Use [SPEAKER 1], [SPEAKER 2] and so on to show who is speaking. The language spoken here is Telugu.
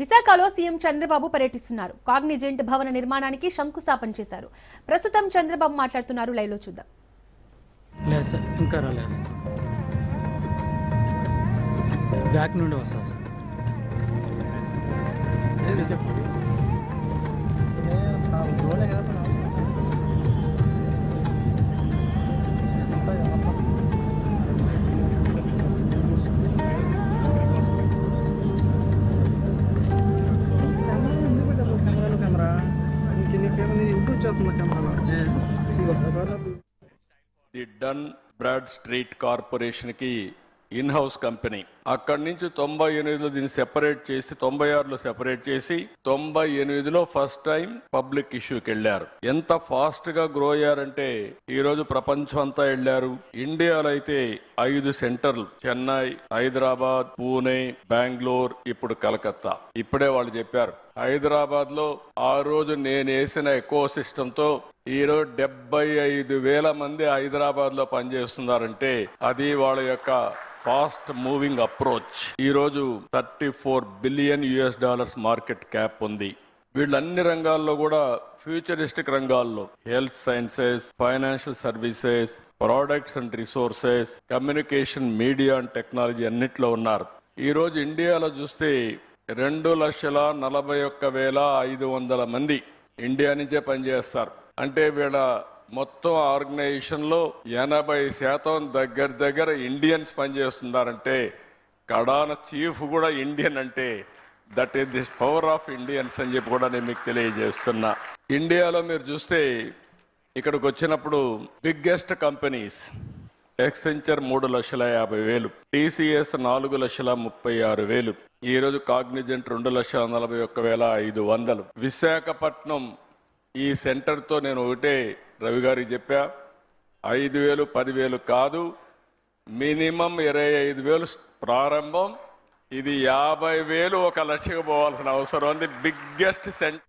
[SPEAKER 1] విశాఖలో సీఎం చంద్రబాబు పర్యటిస్తున్నారు. కాగ్నిజెంట్ భవన నిర్మాణానికి శంకుస్థాపన చేశారు. ప్రస్తుతం చంద్రబాబు మాట్లాడుతున్నారు. లైవ్ లో చూద్దాం.
[SPEAKER 2] బ్యాక్ నుండి వస్తా
[SPEAKER 3] the Dun Bradstreet corporation కి ఇన్ హౌస్ కంపెనీ. అక్కడి నుంచి 98లో దీన్ని సెపరేట్ చేసి 96లో సెపరేట్ చేసి 98లో ఫస్ట్ టైం పబ్లిక్ ఇష్యూకి వెళ్లారు. ఎంత ఫాస్ట్ గా గ్రో అయ్యారంటే ఈ రోజు ప్రపంచం అంతా వెళ్లారు. ఇండియాలో అయితే 5 సెంటర్లు, చెన్నై, హైదరాబాద్, పూణే, బెంగళూరు, ఇప్పుడు కలకత్తా. ఇప్పుడే వాళ్ళు చెప్పారు, హైదరాబాద్ లో ఆ రోజు నేను వేసిన ఎకో సిస్టమ్ తో ఈ రోజు 75,000 మంది హైదరాబాద్ లో పనిచేస్తున్నారంటే అది వాళ్ళ యొక్క ఫాస్ట్ మూవింగ్ అప్రోచ్. ఈ రోజు $34 బిలియన్ మార్కెట్ క్యాప్ ఉంది. వీళ్ళన్ని రంగాల్లో కూడా ఫ్యూచరిస్టిక్ రంగాల్లో health sciences, financial services, products and resources, communication, media and technology అన్నిట్లో ఉన్నారు. ఈ రోజు ఇండియాలో చూస్తే 2,41,500 మంది ఇండియా నుంచే పనిచేస్తారు. అంటే వీళ్ళ మొత్తం ఆర్గనైజేషన్ లో 80% దగ్గర ఇండియన్స్ పనిచేస్తున్నారంటే కడాన చీఫ్ కూడా ఇండియన్ అంటే that is the power of Indians అని చెప్పి కూడా నేను మీకు తెలియజేస్తున్నా. ఇండియాలో మీరు చూస్తే ఇక్కడికి వచ్చినప్పుడు బిగ్గెస్ట్ కంపెనీస్ ఎక్సెంచర్ 3,50,000, టీసీఎస్ 4,36,000, ఈ రోజు కాగ్నిజెంట్ 2,41,500. విశాఖపట్నం ఈ సెంటర్ తో నేను ఒకటే రవి గారికి చెప్పా, 5,000 10,000 కాదు, మినిమం 25,000 ప్రారంభం. ఇది 50,000 1 లక్షకు పోవాల్సిన అవసరం ఉంది. Biggest centre.